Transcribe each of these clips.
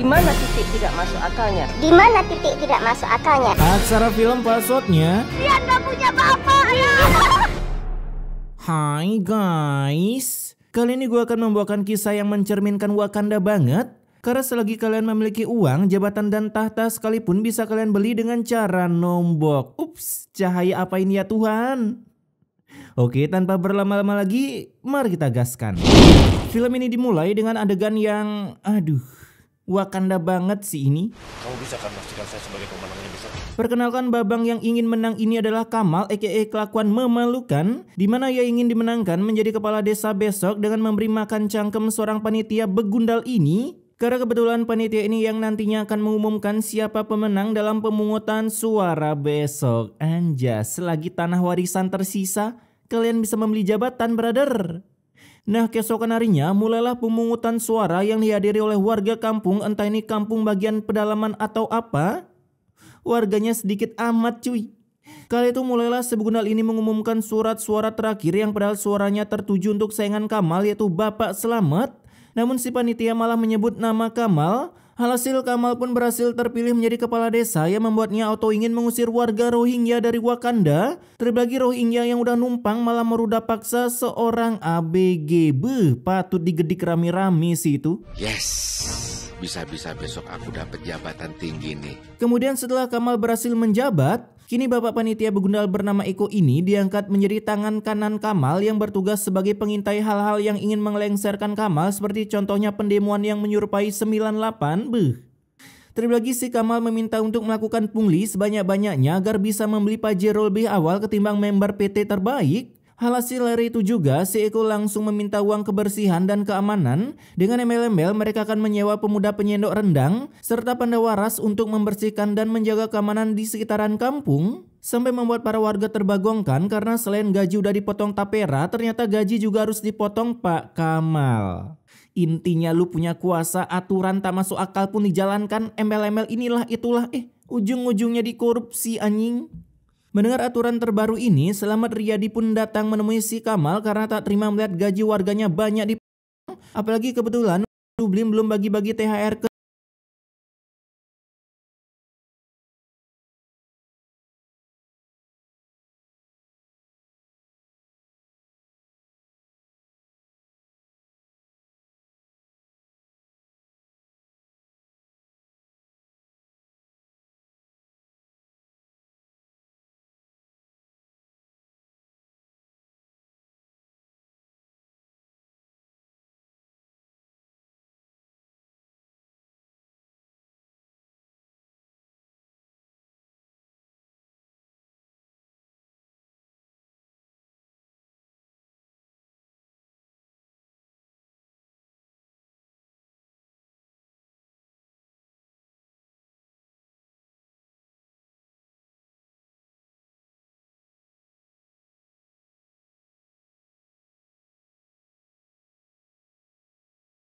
mana titik tidak masuk akalnya? Di mana titik tidak masuk akalnya? Aksara film passwordnya. Dia nggak punya bapak ya. Hai guys, kali ini gue akan membawakan kisah yang mencerminkan Wakanda banget. Karena selagi kalian memiliki uang, jabatan dan tahta sekalipun bisa kalian beli dengan cara nombok. Ups, cahaya apa ini ya Tuhan? Oke, tanpa berlama-lama lagi, mari kita gaskan. Film ini dimulai dengan adegan yang, Wakanda banget sih ini. Kamu bisa kan pastikan saya sebagai pemenangnya besok? Perkenalkan, babang yang ingin menang ini adalah Kamal aka kelakuan memalukan, di mana ia ingin dimenangkan menjadi kepala desa besok dengan memberi makan cangkem seorang panitia begundal ini. Karena kebetulan panitia ini yang nantinya akan mengumumkan siapa pemenang dalam pemungutan suara besok. Anjas, selagi tanah warisan tersisa, kalian bisa membeli jabatan, brother. Nah, keesokan harinya mulailah pemungutan suara yang dihadiri oleh warga kampung, entah ini kampung bagian pedalaman atau apa. Warganya sedikit amat cuy. Kali itu mulailah si begundal ini mengumumkan surat suara terakhir yang padahal suaranya tertuju untuk saingan Kamal, yaitu Bapak Selamat. Namun si panitia malah menyebut nama Kamal. Alhasil Kamal pun berhasil terpilih menjadi kepala desa yang membuatnya auto ingin mengusir warga Rohingya dari Wakanda. Terlebih lagi Rohingya yang udah numpang malah merudah paksa seorang ABG. Patut digedik rame-rame sih itu. Yes, bisa-bisa besok aku dapat jabatan tinggi nih. Kemudian setelah Kamal berhasil menjabat, kini bapak panitia begundal bernama Eko ini diangkat menjadi tangan kanan Kamal yang bertugas sebagai pengintai hal-hal yang ingin melengsarkan Kamal, seperti contohnya pendemoan yang menyerupai 98. Terlebih lagi si Kamal meminta untuk melakukan pungli sebanyak-banyaknya agar bisa membeli Pajero lebih awal ketimbang member PT terbaik. Hasil dari itu juga si Eko langsung meminta uang kebersihan dan keamanan. Dengan embel-embel mereka akan menyewa pemuda penyendok rendang serta pandawaras untuk membersihkan dan menjaga keamanan di sekitaran kampung. Sampai membuat para warga terbagongkan karena selain gaji udah dipotong tapera, ternyata gaji juga harus dipotong Pak Kamal. Intinya lu punya kuasa, aturan tak masuk akal pun dijalankan, embel-embel inilah itulah, ujung-ujungnya dikorupsi anjing. Mendengar aturan terbaru ini, Selamat Riyadi pun datang menemui si Kamal karena tak terima melihat gaji warganya banyak dipotong. Apalagi kebetulan Dublin belum bagi-bagi THR ke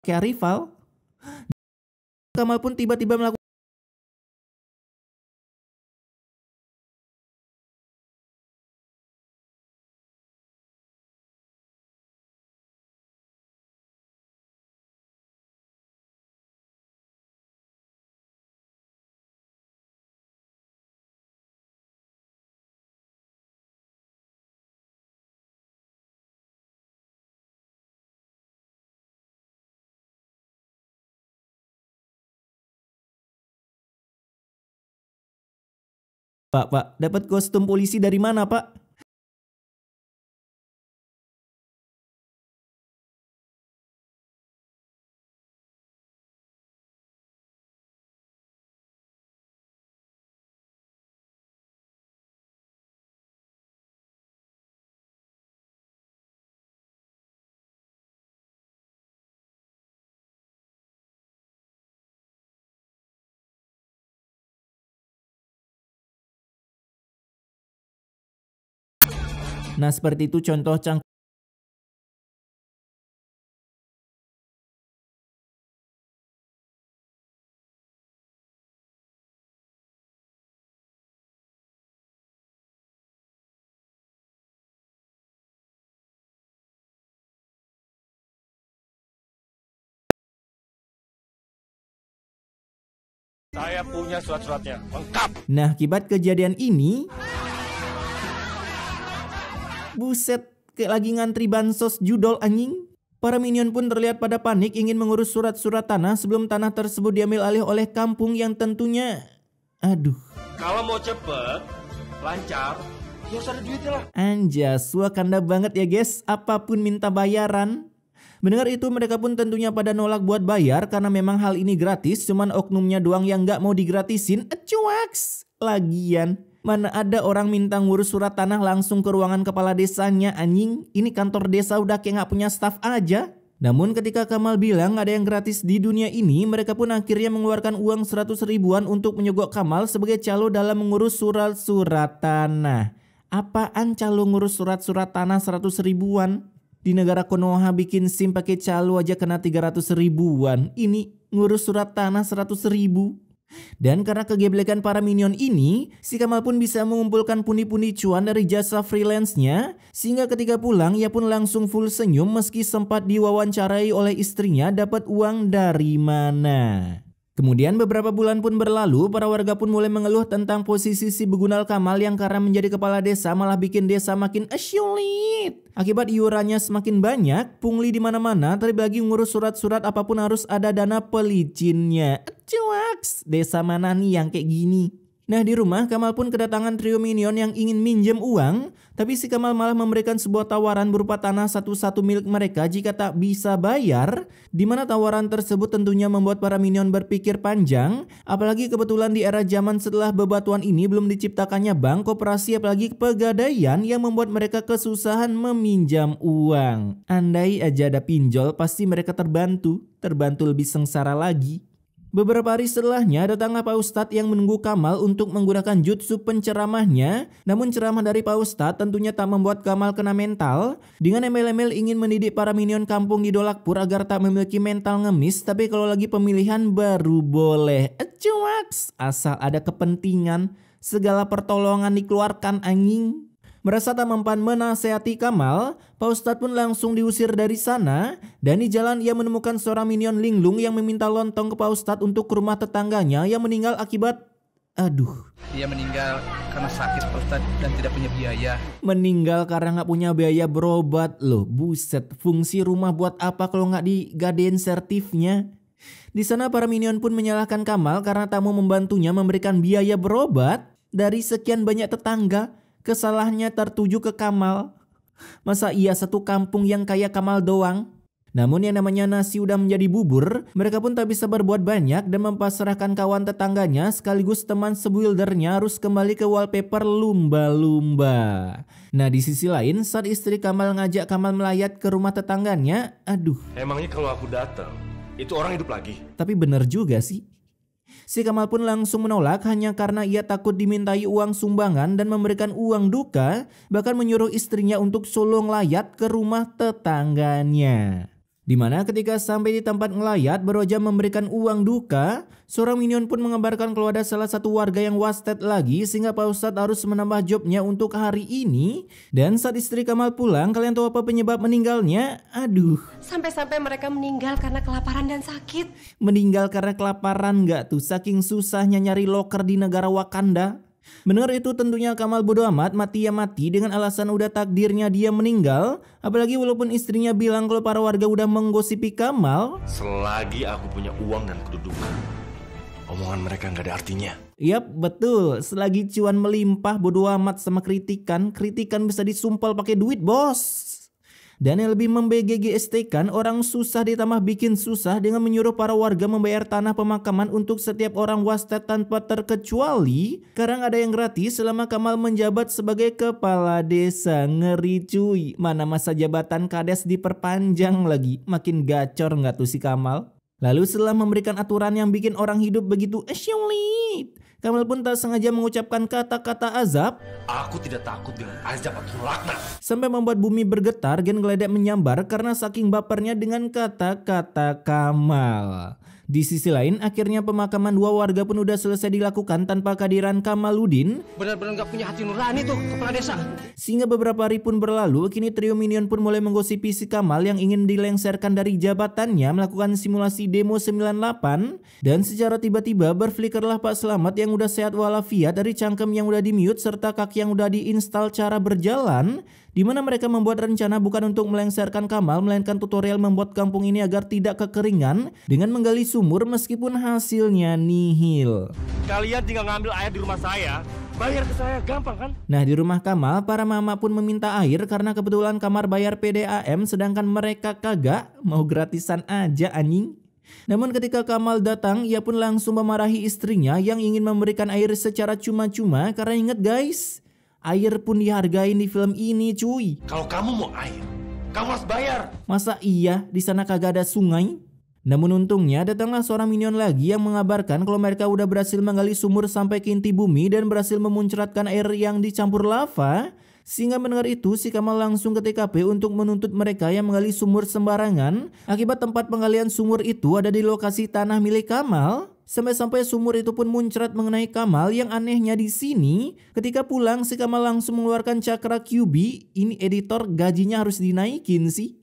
kayak rival. Kamal pun tiba-tiba melakukan Pak, dapat kostum polisi dari mana, Pak? Nah, seperti itu contoh canggung Saya punya surat-suratnya, lengkap. Nah, akibat kejadian ini, buset, kayak lagi ngantri bansos judol anjing. Para minion pun terlihat pada panik ingin mengurus surat-surat tanah sebelum tanah tersebut diambil alih oleh kampung yang tentunya, aduh. Kalau mau cepet, lancar, ya harus ada duitnya lah. Anjas, Wakanda banget ya guys, apapun minta bayaran. Mendengar itu mereka pun tentunya pada nolak buat bayar karena memang hal ini gratis, cuman oknumnya doang yang gak mau digratisin. Cuaks, lagian mana ada orang minta ngurus surat tanah langsung ke ruangan kepala desanya anjing. Ini kantor desa udah kayak gak punya staf aja. Namun ketika Kamal bilang ada yang gratis di dunia ini, mereka pun akhirnya mengeluarkan uang 100 ribuan untuk menyogok Kamal sebagai calo dalam mengurus surat-surat tanah. Apaan calo ngurus surat-surat tanah 100 ribuan? Di negara Konoha bikin SIM pakai calo aja kena 300 ribuan. Ini ngurus surat tanah 100 ribu. Dan karena kegeblekan para minion ini, si Kamal pun bisa mengumpulkan pundi-pundi cuan dari jasa freelance-nya. Sehingga ketika pulang, ia pun langsung full senyum meski sempat diwawancarai oleh istrinya dapat uang dari mana. Kemudian beberapa bulan pun berlalu, para warga pun mulai mengeluh tentang posisi si Begundal Kamal yang karena menjadi kepala desa malah bikin desa makin sulit. Akibat iurannya semakin banyak, pungli di mana-mana, terlebih lagi ngurus surat-surat apapun harus ada dana pelicinnya. Cuaks, desa mana nih yang kayak gini? Nah di rumah Kamal pun kedatangan trio minion yang ingin minjem uang, tapi si Kamal malah memberikan sebuah tawaran berupa tanah satu-satu milik mereka jika tak bisa bayar, di mana tawaran tersebut tentunya membuat para minion berpikir panjang, apalagi kebetulan di era zaman setelah bebatuan ini belum diciptakannya bank, koperasi apalagi pegadaian yang membuat mereka kesusahan meminjam uang. Andai aja ada pinjol pasti mereka terbantu lebih sengsara lagi. Beberapa hari setelahnya datanglah Pak Ustadz yang menunggu Kamal untuk menggunakan jutsu penceramahnya. Namun ceramah dari Pak Ustadz tentunya tak membuat Kamal kena mental. Dengan embel-embel ingin mendidik para minion kampung di Dolakpur agar tak memiliki mental ngemis. Tapi kalau lagi pemilihan baru boleh. Cuaks, asal ada kepentingan, segala pertolongan dikeluarkan anjing. Merasa tak mempan menasehati Kamal, Pak Ustadz pun langsung diusir dari sana. Dan di jalan ia menemukan seorang minion linglung yang meminta lontong ke Pak Ustadz untuk ke rumah tetangganya yang meninggal akibat... Dia meninggal karena sakit Pak Ustadz dan tidak punya biaya. Meninggal karena gak punya biaya berobat. Loh buset, fungsi rumah buat apa kalau gak digadein sertifnya? Di sana para minion pun menyalahkan Kamal karena tak mau membantunya memberikan biaya berobat. Dari sekian banyak tetangga, kesalahannya tertuju ke Kamal. Masa iya satu kampung yang kayak Kamal doang? Namun yang namanya nasi udah menjadi bubur, mereka pun tak bisa berbuat banyak dan mempasrahkan kawan tetangganya sekaligus teman sebuildernya harus kembali ke wallpaper lumba-lumba. Nah di sisi lain saat istri Kamal ngajak Kamal melayat ke rumah tetangganya, Emangnya kalau aku datang, itu orang hidup lagi? Tapi bener juga sih. Si Kamal pun langsung menolak hanya karena ia takut dimintai uang sumbangan dan memberikan uang duka, bahkan menyuruh istrinya untuk solo ngelayat ke rumah tetangganya. Dimana ketika sampai di tempat ngelayat baru aja memberikan uang duka, seorang minion pun mengabarkan kalau ada salah satu warga yang wasted lagi sehingga Pak Ustadz harus menambah jobnya untuk hari ini. Dan saat istri Kamal pulang, kalian tahu apa penyebab meninggalnya? Sampai-sampai mereka meninggal karena kelaparan dan sakit. Meninggal karena kelaparan gak tuh? Saking susahnya nyari loker di negara Wakanda. Mendengar itu tentunya Kamal bodo amat, mati ya mati dengan alasan udah takdirnya dia meninggal. Apalagi walaupun istrinya bilang kalau para warga udah menggosipi Kamal. Selagi aku punya uang dan kedudukan, omongan mereka gak ada artinya. Yap betul, selagi cuan melimpah bodo amat sama kritikan bisa disumpal pakai duit bos. Dan yang lebih membGGST-kan, orang susah ditambah bikin susah dengan menyuruh para warga membayar tanah pemakaman untuk setiap orang wasted tanpa terkecuali. Sekarang ada yang gratis selama Kamal menjabat sebagai kepala desa. Ngeri cuy, mana masa jabatan kades diperpanjang lagi. Makin gacor nggak tuh si Kamal? Lalu setelah memberikan aturan yang bikin orang hidup begitu sulit, Kamal pun tak sengaja mengucapkan kata-kata azab. Aku tidak takut dengan azab atau laknat. Sampai membuat bumi bergetar, gen geledak menyambar karena saking bapernya dengan kata-kata Kamal. Di sisi lain, akhirnya pemakaman 2 warga pun udah selesai dilakukan tanpa kehadiran Kamaluddin. Benar-benar gak punya hati nurani tuh kepala desa. Sehingga beberapa hari pun berlalu, kini trio Minion pun mulai menggosipi si Kamal yang ingin dilengsarkan dari jabatannya melakukan simulasi demo 98. Dan secara tiba-tiba berflikerlah Pak Slamet yang udah sehat walafiat dari cangkem yang udah di-mute serta kaki yang udah diinstal cara berjalan, di mana mereka membuat rencana bukan untuk melengsarkan Kamal, melainkan tutorial membuat kampung ini agar tidak kekeringan dengan menggali sumur meskipun hasilnya nihil. Kalian tinggal ngambil air di rumah saya, bayar ke saya, gampang kan? Nah, di rumah Kamal, para mama pun meminta air karena kebetulan kamar bayar PDAM sedangkan mereka kagak, mau gratisan aja anjing. Namun ketika Kamal datang, ia pun langsung memarahi istrinya yang ingin memberikan air secara cuma-cuma karena inget guys, air pun dihargain di film ini cuy. Kalau kamu mau air, kamu harus bayar. Masa iya di sana kagak ada sungai? Namun untungnya datanglah seorang minion lagi yang mengabarkan kalau mereka udah berhasil menggali sumur sampai ke inti bumi dan berhasil memuncratkan air yang dicampur lava. Sehingga mendengar itu si Kamal langsung ke TKP untuk menuntut mereka yang menggali sumur sembarangan. Akibat tempat penggalian sumur itu ada di lokasi tanah milik Kamal. Sampai-sampai sumur itu pun muncrat mengenai Kamal. Yang anehnya di sini, ketika pulang si Kamal langsung mengeluarkan cakra QB. Ini editor gajinya harus dinaikin sih.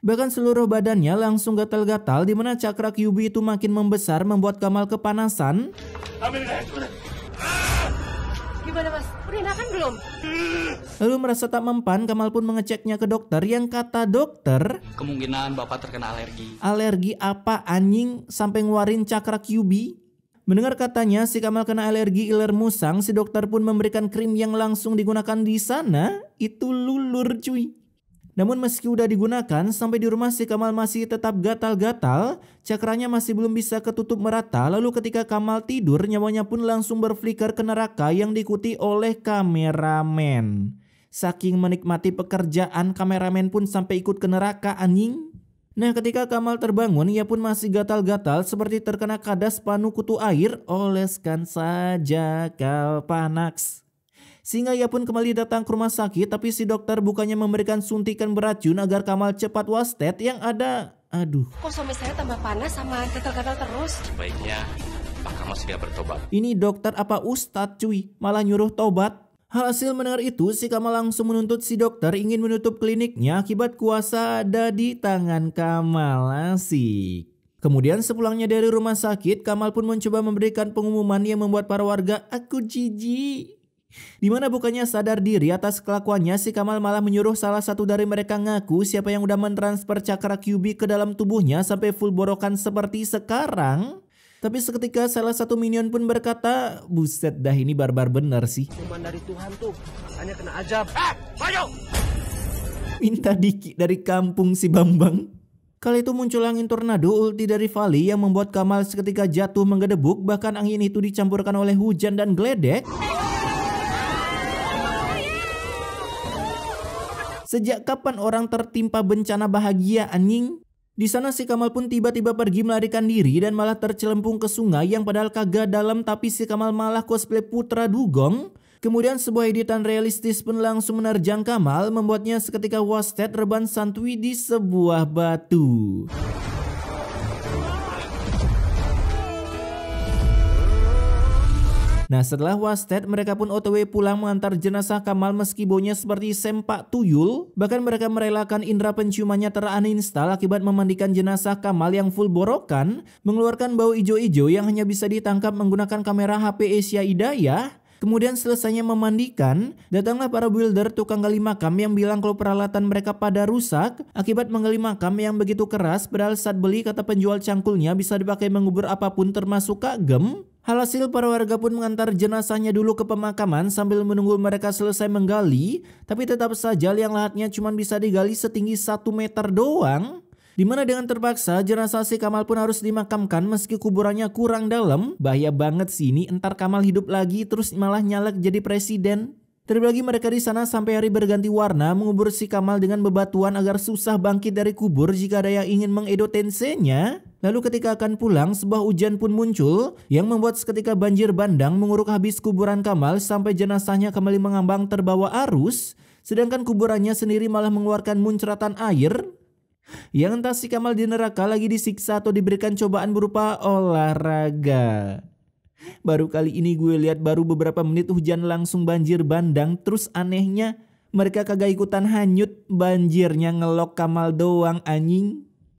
Bahkan seluruh badannya langsung gatal-gatal, di mana cakra QB itu makin membesar membuat Kamal kepanasan. Ambil deh. Gimana mas? Udah enakan belum? Lalu merasa tak mempan, Kamal pun mengeceknya ke dokter yang kata dokter, kemungkinan bapak terkena alergi. Alergi apa anjing sampai ngeluarin cakra QB? Mendengar katanya si Kamal kena alergi iler musang, si dokter pun memberikan krim yang langsung digunakan di sana. Itu lulur cuy. Namun meski udah digunakan, sampai di rumah si Kamal masih tetap gatal-gatal, cakranya masih belum bisa ketutup merata. Lalu ketika Kamal tidur, nyawanya pun langsung berflicker ke neraka yang diikuti oleh kameramen. Saking menikmati pekerjaan, kameramen pun sampai ikut ke neraka anjing. Nah, ketika Kamal terbangun, ia pun masih gatal-gatal seperti terkena kadas panu kutu air. Oleskan saja kau Panax. Sehingga ia pun kembali datang ke rumah sakit, tapi si dokter bukannya memberikan suntikan beracun agar Kamal cepat wasted, yang ada, aduh. Kok suami saya tambah panas sama gatal-gatal terus? Sebaiknya Pak Kamal segera bertobat. Ini dokter apa ustadz cuy, malah nyuruh tobat. Hasil mendengar itu, si Kamal langsung menuntut si dokter ingin menutup kliniknya akibat kuasa ada di tangan Kamal. Asik. Kemudian sepulangnya dari rumah sakit, Kamal pun mencoba memberikan pengumuman yang membuat para warga aku jijik. Dimana bukannya sadar diri atas kelakuannya, si Kamal malah menyuruh salah satu dari mereka ngaku siapa yang udah mentransfer cakra QB ke dalam tubuhnya sampai full borokan seperti sekarang. Tapi seketika salah satu minion pun berkata, buset dah ini barbar bener sih. Cuman dari Tuhan tuh, hanya kena ajab. Maju! Minta diki dari kampung si Bambang. Kali itu muncul angin tornado ulti dari Vali yang membuat Kamal seketika jatuh menggedebuk. Bahkan angin itu dicampurkan oleh hujan dan geledek. Sejak kapan orang tertimpa bencana bahagia anjing? Di sana si Kamal pun tiba-tiba pergi melarikan diri dan malah tercelempung ke sungai yang padahal kagak dalam, tapi si Kamal malah cosplay Putra Dugong. Kemudian sebuah editan realistis pun langsung menerjang Kamal, membuatnya seketika wasted reban santuy di sebuah batu. Nah, setelah wasted, mereka pun OTW pulang mengantar jenazah Kamal meski baunya seperti sempak tuyul. Bahkan mereka merelakan indera penciumannya teraninstall akibat memandikan jenazah Kamal yang full borokan, mengeluarkan bau ijo-ijo yang hanya bisa ditangkap menggunakan kamera HP Asia Hidayah. Kemudian selesainya memandikan, datanglah para builder tukang gali makam yang bilang kalau peralatan mereka pada rusak akibat menggali makam yang begitu keras, padahal saat beli kata penjual cangkulnya bisa dipakai mengubur apapun termasuk kagem. Alhasil para warga pun mengantar jenazahnya dulu ke pemakaman sambil menunggu mereka selesai menggali, tapi tetap saja liang lahatnya cuma bisa digali setinggi 1 meter doang. Dimana dengan terpaksa jenazah si Kamal pun harus dimakamkan meski kuburannya kurang dalam. Bahaya banget sih ini, entar Kamal hidup lagi terus malah nyalek jadi presiden. Terlebih lagi mereka di sana sampai hari berganti warna mengubur si Kamal dengan bebatuan agar susah bangkit dari kubur jika ada yang ingin mengedo tensenya. Lalu ketika akan pulang, sebuah hujan pun muncul yang membuat seketika banjir bandang menguruk habis kuburan Kamal sampai jenazahnya kembali mengambang terbawa arus, sedangkan kuburannya sendiri malah mengeluarkan muncratan air. Yang entah si Kamal di neraka lagi disiksa atau diberikan cobaan berupa olahraga. Baru kali ini gue lihat baru beberapa menit hujan langsung banjir bandang. Terus anehnya mereka kagak ikutan hanyut, banjirnya ngelok Kamal doang anjing.